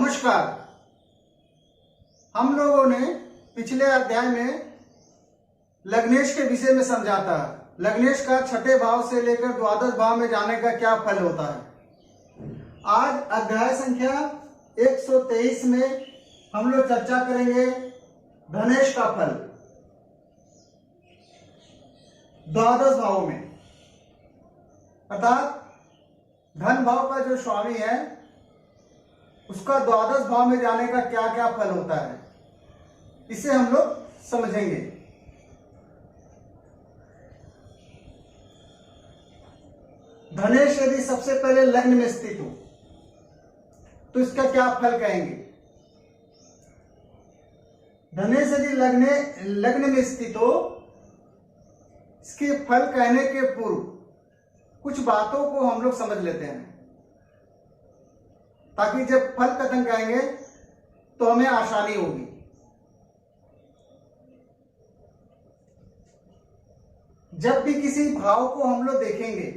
नमस्कार। हम लोगों ने पिछले अध्याय में लग्नेश के विषय में समझा था। लग्नेश का छठे भाव से लेकर द्वादश भाव में जाने का क्या फल होता है। आज अध्याय संख्या 123 में हम लोग चर्चा करेंगे धनेश का फल द्वादश भाव में, अर्थात धन भाव का जो स्वामी है उसका द्वादश भाव में जाने का क्या क्या फल होता है, इसे हम लोग समझेंगे। धनेश यदि सबसे पहले लग्न में स्थित हो तो इसका क्या फल कहेंगे। धनेश यदि लग्न में स्थित हो, इसके फल कहने के पूर्व कुछ बातों को हम लोग समझ लेते हैं, ताकि जब फल कथन कहेंगे तो हमें आसानी होगी। जब भी किसी भाव को हम लोग देखेंगे,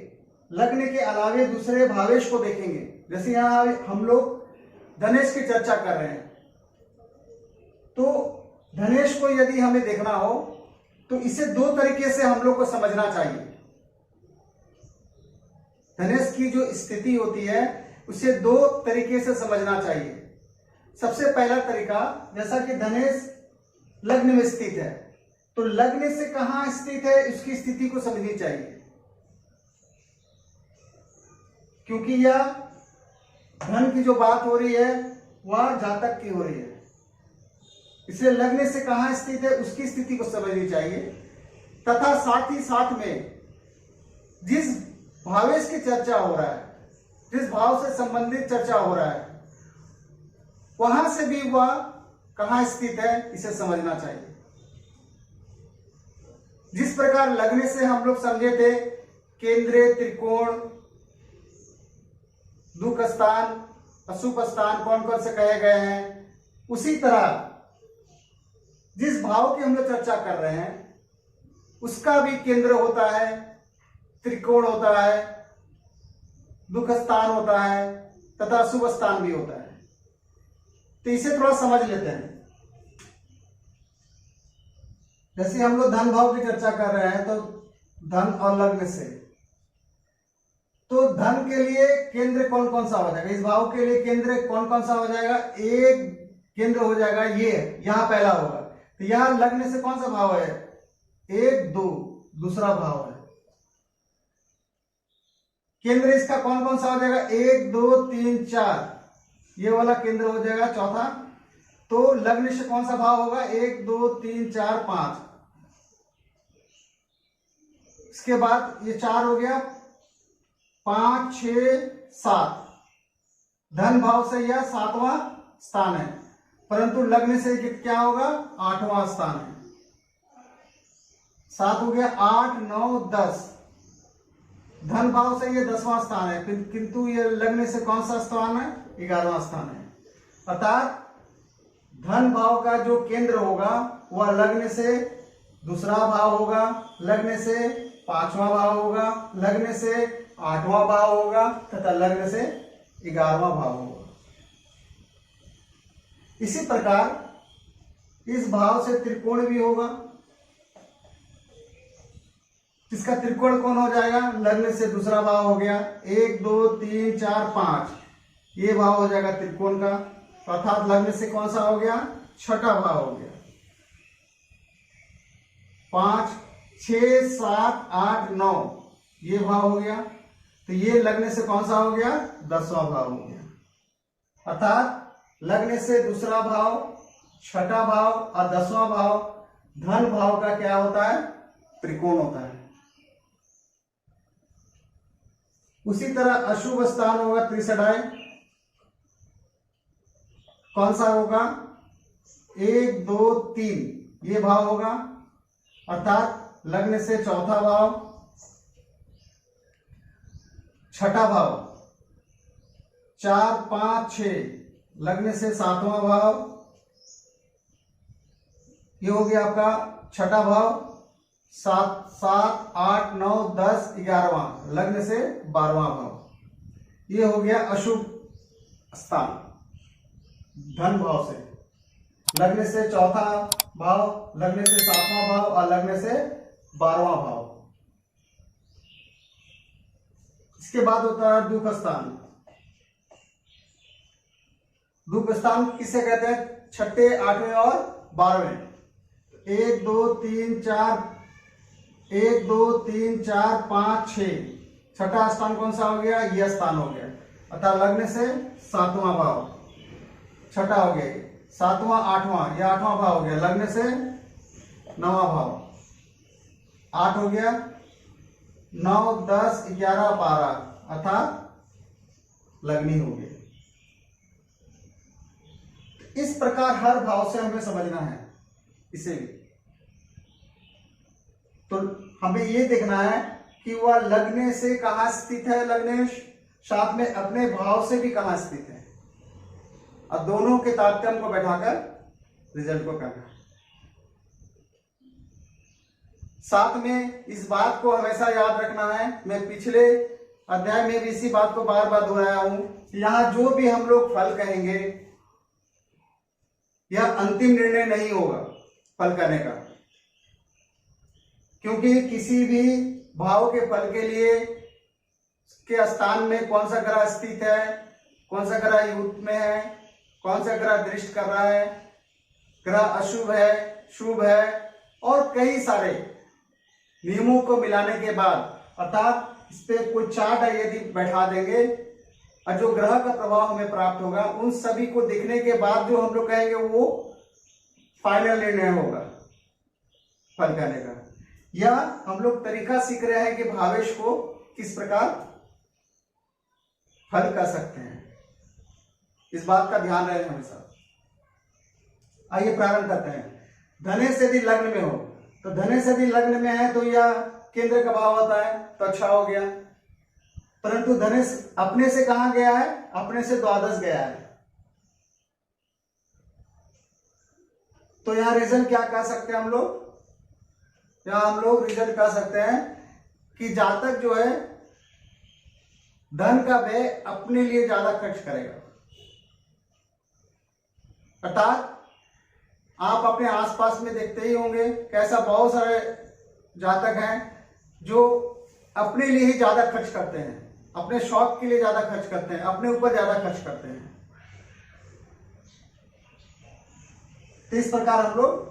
लग्न के अलावे दूसरे भावेश को देखेंगे, जैसे यहां हम लोग धनेश की चर्चा कर रहे हैं, तो धनेश को यदि हमें देखना हो तो इसे दो तरीके से हम लोग को समझना चाहिए। धनेश की जो स्थिति होती है उसे दो तरीके से समझना चाहिए। सबसे पहला तरीका, जैसा कि धनेश लग्न में स्थित है तो लग्न से कहां स्थित है उसकी स्थिति को समझनी चाहिए, क्योंकि यह धन की जो बात हो रही है वह जातक की हो रही है, इसलिए लग्न से कहां स्थित है उसकी स्थिति को समझनी चाहिए। तथा साथ ही साथ में जिस भावेश की चर्चा हो रहा है, जिस भाव से संबंधित चर्चा हो रहा है, वहां से भी वह कहां स्थित है इसे समझना चाहिए। जिस प्रकार लग्न से हम लोग समझे थे केंद्र, त्रिकोण, दुख स्थान, अशुभ स्थान कौन कौन से कहे गए हैं, उसी तरह जिस भाव की हम लोग चर्चा कर रहे हैं उसका भी केंद्र होता है, त्रिकोण होता है, दुख स्थान होता है तथा अशुभ स्थान भी होता है। तो इसे थोड़ा समझ लेते हैं। जैसे हम लोग धन भाव की चर्चा कर रहे हैं तो धन और लग्न से, तो धन के लिए केंद्र कौन कौन सा हो जाएगा, इस भाव के लिए केंद्र कौन कौन सा हो जाएगा। एक केंद्र हो जाएगा ये, यहां पहला होगा, तो यहां लग्न से कौन सा भाव है, 1 2, दूसरा भाव है। केंद्र इसका कौन कौन सा हो जाएगा, 1 2 3 4, ये वाला केंद्र हो जाएगा चौथा। तो लग्न से कौन सा भाव होगा, 1 2 3 4 5, इसके बाद ये 4 हो गया, 5 6 7, धन भाव से यह 7वां स्थान है, परंतु लग्न से क्या होगा, 8वां स्थान है। 7 हो गया, 8 9 10, धन भाव से ये 10वां स्थान है, किंतु ये लग्न से कौन सा स्थान है, 11वां स्थान है। अर्थात धन भाव का जो केंद्र होगा वह लग्न से दूसरा भाव होगा, लग्न से 5वां भाव होगा, लग्न से 8वां भाव होगा तथा लग्न से 11वां भाव होगा। इसी प्रकार इस भाव से त्रिकोण भी होगा, इसका त्रिकोण कौन हो जाएगा, लग्न से दूसरा भाव हो गया, 1 2 3 4 5, ये भाव हो जाएगा त्रिकोण का, अर्थात लग्न से कौन सा हो गया, छठा भाव हो गया। 5 6 7 8 9, ये भाव हो गया, तो ये लग्न से कौन सा हो गया, 10वां भाव हो गया। अर्थात लग्न से दूसरा भाव, छठा भाव और 10वां भाव धन भाव का क्या होता है, त्रिकोण होता है। उसी तरह अशुभ स्थान होगा त्रिसठाय, कौन सा होगा, 1 2 3, ये भाव होगा, अर्थात लग्न से चौथा भाव, छठा भाव, 4 5 6, लग्न से 7वां भाव, ये हो गया आपका छठा भाव, 7 7 8 9 10 11वां, लग्न से 12वां भाव, ये हो गया अशुभ स्थान। धन भाव से, लगने से चौथा भाव, लगने से सातवां भाव और लगने से 12वां भाव। इसके बाद होता है दुख स्थान। दुख स्थान किसे कहते हैं? छठे, 8वें और 12वें। 1 2 3 4, 1 2 3 4 5 6, छठा स्थान कौन सा हो गया? यह स्थान हो गया। अतः लगने से 7वां भाव, छठा हो गया, 7वां 8वां, यह 8वां भाव हो गया। लगने से 9वां भाव, 8 हो गया, 9 10 11 12, अर्थात लगनी हो गई। इस प्रकार हर भाव से हमें समझना है इसे भी। तो हमें ये देखना है कि वह लगने से कहां स्थित है, लगने साथ में अपने भाव से भी कहां स्थित है, और दोनों के तारतम्य को बैठाकर रिजल्ट को करना है। साथ में इस बात को हमेशा याद रखना है, मैं पिछले अध्याय में भी इसी बात को बार बार दोहराया हूं, यहां जो भी हम लोग फल कहेंगे यह अंतिम निर्णय नहीं होगा फल करने का, क्योंकि किसी भी भाव के फल के लिए के स्थान में कौन सा ग्रह स्थित है, कौन सा ग्रह युक्त में है, कौन सा ग्रह दृष्ट कर रहा है, ग्रह अशुभ है, शुभ है, और कई सारे नियमों को मिलाने के बाद, अर्थात इस पे कोई चार्ट यदि बैठा देंगे और जो ग्रह का प्रभाव हमें प्राप्त होगा, उन सभी को देखने के बाद जो हम लोग कहेंगे वो फाइनल निर्णय होगा फल करने का। या हम लोग तरीका सीख रहे हैं कि भावेश को किस प्रकार फल कर सकते हैं, इस बात का ध्यान रहे हमेशा। आइए प्रारंभ करते हैं। धनेश यदि लग्न में हो, तो धनेश यदि लग्न में है तो यह केंद्र का भाव होता है, तो अच्छा हो गया। परंतु धनेश अपने से कहां गया है? अपने से द्वादश गया है। तो यहां रिजल्ट क्या कह सकते हैं हम लोग? यहां हम लोग रिजल्ट कह सकते हैं कि जातक जो है धन का व्यय अपने लिए ज्यादा खर्च करेगा। अर्थात आप अपने आसपास में देखते ही होंगे कैसा बहुत सारे जातक हैं जो अपने लिए ही ज्यादा खर्च करते हैं, अपने शौक के लिए ज्यादा खर्च करते हैं, अपने ऊपर ज्यादा खर्च करते हैं। तो इस प्रकार हम लोग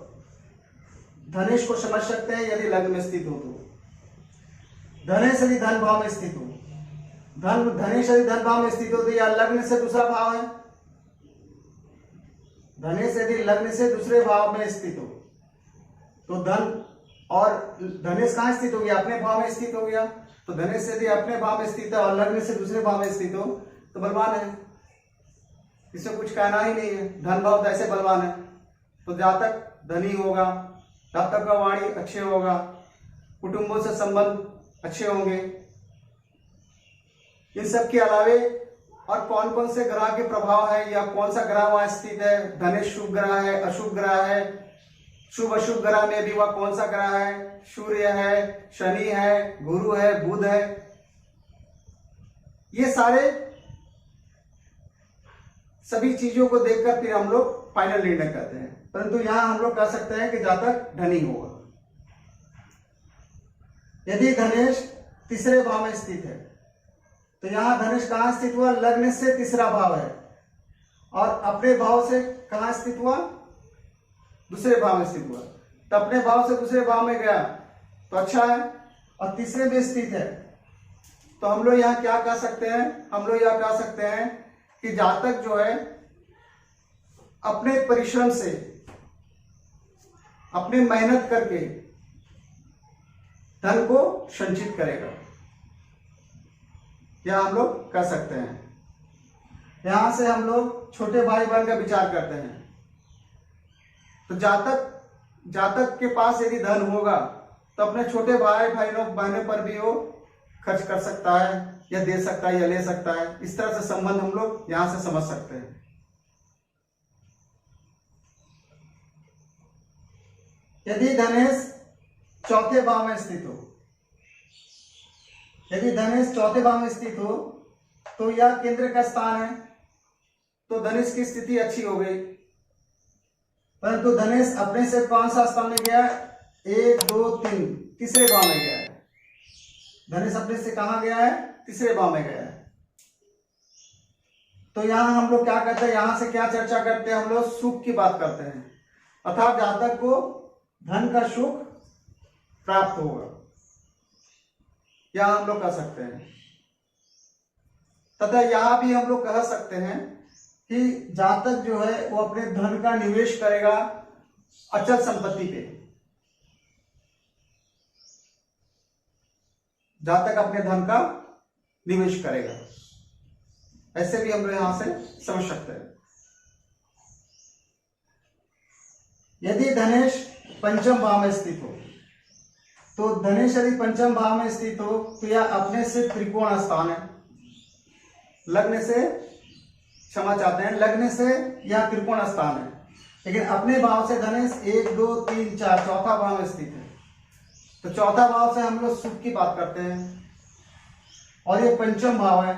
धनेश को समझ सकते हैं यदि लग्न में स्थित हो तो। धनेश यदि धन भाव में स्थित हो, धनेश यदि धन भाव में स्थित हो तो यह लग्न से दूसरा भाव है। धनेश यदि लग्न से दूसरे भाव में स्थित हो तो धन, और धनेश कहां स्थित हो गया? अपने भाव में स्थित हो गया। तो धनेश यदि अपने भाव में स्थित है और लग्न से दूसरे भाव में स्थित हो तो बलवान है, इसमें कुछ कहना ही नहीं है। धन भाव तो ऐसे बलवान है। तो जातक धनी होगा, जातक का वाणी अच्छे होगा, कुटुंबों से संबंध अच्छे होंगे। इन सब के अलावे और कौन कौन से ग्रह के प्रभाव है या कौन सा ग्रह वहां स्थित है? धनेश शुभ ग्रह है, अशुभ ग्रह है, शुभ अशुभ ग्रह में भी वह कौन सा ग्रह है? सूर्य है, शनि है, गुरु है, बुध है। ये सारे सभी चीजों को देखकर फिर हम लोग फाइनल निर्णय करते हैं। परंतु यहां हम लोग कह सकते हैं कि जातक धनी होगा। यदि धनेश तीसरे भाव में स्थित है तो यहां धनेश कहां स्थित हुआ? लग्न से तीसरा भाव है, और अपने भाव से कहां स्थित हुआ? दूसरे भाव में स्थित हुआ। तो अपने भाव से दूसरे भाव में गया तो अच्छा है, और तीसरे में स्थित है तो हम लोग यहां क्या कह सकते हैं? हम लोग यह कह सकते हैं कि जातक जो है अपने परिश्रम से, अपने मेहनत करके धन को संचित करेगा, यह हम लोग कह सकते हैं। यहां से हम लोग छोटे भाई बहन का विचार करते हैं। तो जातक के पास यदि धन होगा तो अपने छोटे भाई बहनों पर भी वो खर्च कर सकता है, या दे सकता है, या ले सकता है। इस तरह से संबंध हम लोग यहां से समझ सकते हैं। यदि धनेश चौथे भाव में स्थित हो, यदि धनेश चौथे भाव में स्थित हो तो यह केंद्र का स्थान है। तो धनेश की स्थिति अच्छी हो गई। परंतु धनेश अपने से कौन सा स्थान में गया? 1 2 3 तीसरे भाव में गया है। धनेश अपने से कहां गया है? तीसरे भाव में गया है। तो यहां हम लोग क्या करते हैं, यहां से क्या चर्चा करते हैं? हम लोग सुख की बात करते हैं, अर्थात जातक को धन का सुख प्राप्त होगा, यहां हम लोग कह सकते हैं। तथा यहां भी हम लोग कह सकते हैं कि जातक जो है वो अपने धन का निवेश करेगा अचल संपत्ति पे। जातक अपने धन का निवेश करेगा, ऐसे भी हम लोग यहां से समझ सकते हैं। यदि धनेश पंचम भाव में स्थित हो, तो धनेश यदि पंचम भाव में स्थित हो तो यह अपने से त्रिकोण स्थान है। लग्न से, क्षमा चाहते हैं, लग्न से यह त्रिकोण स्थान है, लेकिन अपने भाव से धनेश 1 2 3 4 चौथा भाव में स्थित है। तो चौथा भाव से हम लोग सुख की बात करते हैं और ये पंचम भाव है।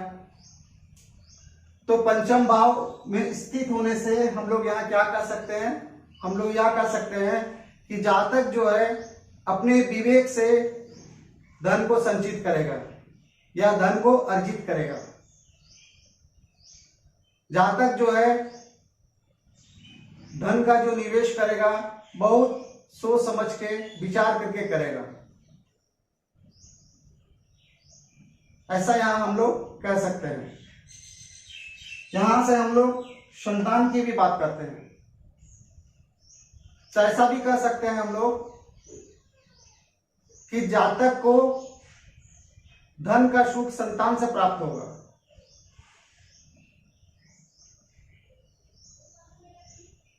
तो पंचम भाव में स्थित होने से हम लोग यहाँ क्या कर सकते हैं? हम लोग यह कह सकते हैं कि जातक जो है अपने विवेक से धन को संचित करेगा या धन को अर्जित करेगा। जातक जो है धन का जो निवेश करेगा बहुत सोच समझ के, विचार करके करेगा, ऐसा यहां हम लोग कह सकते हैं। यहां से हम लोग संतान की भी बात करते हैं, तो ऐसा भी कह सकते हैं हम लोग कि जातक को धन का सुख संतान से प्राप्त होगा।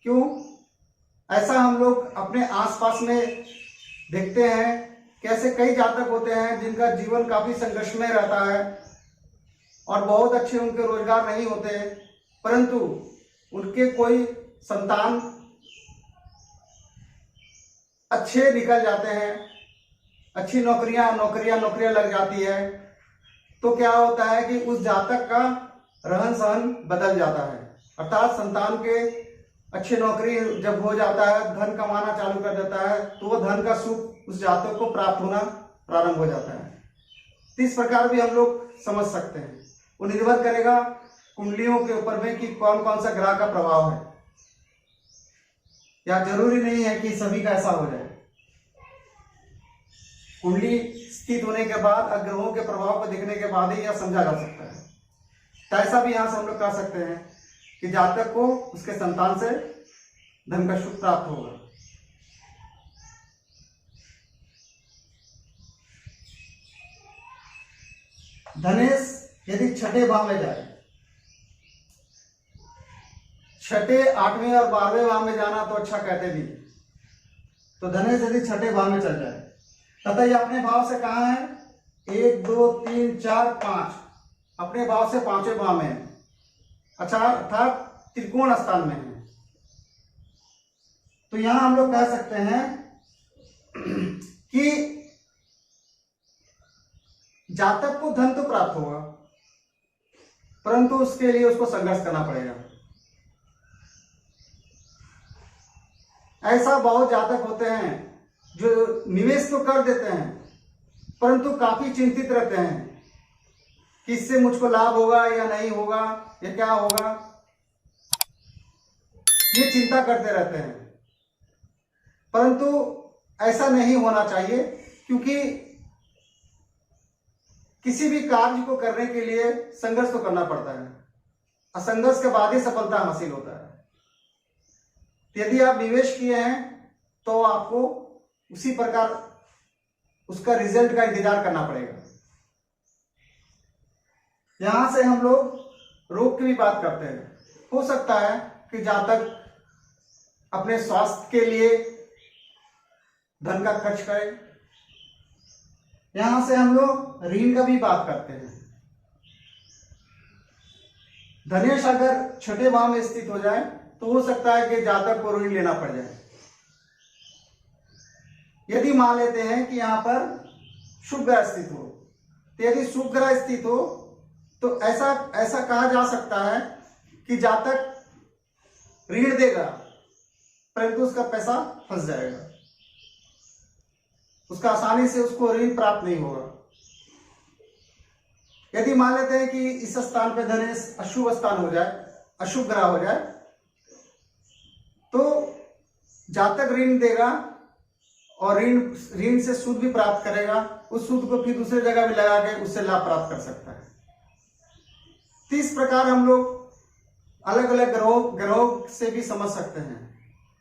क्यों? ऐसा हम लोग अपने आसपास में देखते हैं कि ऐसे कई जातक होते हैं जिनका जीवन काफी संघर्ष में रहता है और बहुत अच्छे उनके रोजगार नहीं होते, परंतु उनके कोई संतान अच्छे निकल जाते हैं, अच्छी नौकरियां लग जाती है। तो क्या होता है कि उस जातक का रहन सहन बदल जाता है, अर्थात संतान के अच्छी नौकरी जब हो जाता है, धन कमाना चालू कर देता है, तो वो धन का सुख उस जातक को प्राप्त होना प्रारंभ हो जाता है। तो इस प्रकार भी हम लोग समझ सकते हैं। वो निर्भर करेगा कुंडलियों के ऊपर में कि कौन कौन सा ग्रह का प्रभाव है, या जरूरी नहीं है कि सभी का ऐसा हो जाए। कुंडली स्थित होने के बाद ग्रहों के प्रभाव को देखने के बाद ही यह समझा जा सकता है। तो ऐसा भी यहां से हम लोग कह सकते हैं कि जातक को उसके संतान से धन का सुख प्राप्त होगा। धनेश यदि छठे भाव में जाए, छठे, 8वें और 12वें भाव में जाना तो अच्छा कहते भी, तो धनेश यदि छठे भाव में चल जाए तथा ये अपने भाव से कहां है? 1 2 3 4 5 अपने भाव से 5वें भाव में है, अच्छा, अर्थात त्रिकोण स्थान में है। तो यहां हम लोग कह सकते हैं कि जातक को धन तो प्राप्त होगा, परंतु उसके लिए उसको संघर्ष करना पड़ेगा। ऐसा बहुत जातक होते हैं जो निवेश तो कर देते हैं, परंतु काफी चिंतित रहते हैं कि इससे मुझको लाभ होगा या नहीं होगा, या क्या होगा, ये चिंता करते रहते हैं। परंतु ऐसा नहीं होना चाहिए, क्योंकि किसी भी कार्य को करने के लिए संघर्ष तो करना पड़ता है और संघर्ष के बाद ही सफलता हासिल होता है। यदि आप निवेश किए हैं तो आपको उसी प्रकार उसका रिजल्ट का इंतजार करना पड़ेगा। यहां से हम लोग रोग की भी बात करते हैं। हो सकता है कि जातक अपने स्वास्थ्य के लिए धन का खर्च करे। यहां से हम लोग ऋण का भी बात करते हैं। धनेश अगर छठे भाव में स्थित हो जाए तो हो सकता है कि जातक को ऋण लेना पड़ जाए। यदि मान लेते हैं कि यहां पर शुभ ग्रह स्थित हो, तो यदि शुभ ग्रह स्थित हो तो ऐसा कहा जा सकता है कि जातक ऋण देगा परंतु उसका पैसा फंस जाएगा, उसका आसानी से उसको ऋण प्राप्त नहीं होगा। यदि मान लेते हैं कि इस स्थान पे धनेश अशुभ स्थान हो जाए, अशुभ ग्रह हो जाए, तो जातक ऋण देगा और ऋण से सूद भी प्राप्त करेगा, उस सूद को फिर दूसरे जगह भी लगा के उससे लाभ प्राप्त कर सकता है। तो इस प्रकार हम लोग अलग अलग ग्रहों से भी समझ सकते हैं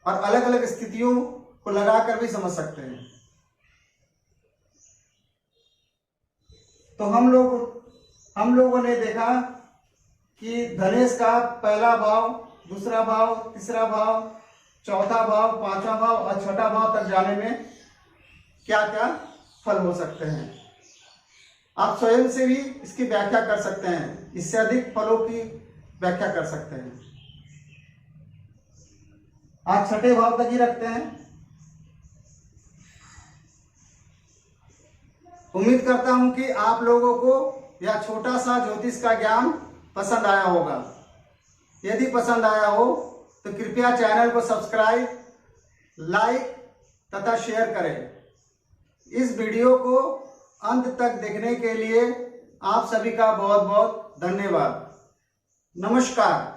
और अलग अलग स्थितियों को लगाकर भी समझ सकते हैं। तो हम लोगों ने देखा कि धनेश का पहला भाव, दूसरा भाव, तीसरा भाव, चौथा भाव, पांचवा भाव और छठा भाव तक जाने में क्या क्या फल हो सकते हैं। आप स्वयं से भी इसकी व्याख्या कर सकते हैं, इससे अधिक फलों की व्याख्या कर सकते हैं। आज छठे भाव तक ही रखते हैं। उम्मीद करता हूं कि आप लोगों को यह छोटा सा ज्योतिष का ज्ञान पसंद आया होगा। यदि पसंद आया हो तो कृपया चैनल को सब्सक्राइब, लाइक तथा शेयर करें। इस वीडियो को अंत तक देखने के लिए आप सभी का बहुत बहुत धन्यवाद। नमस्कार।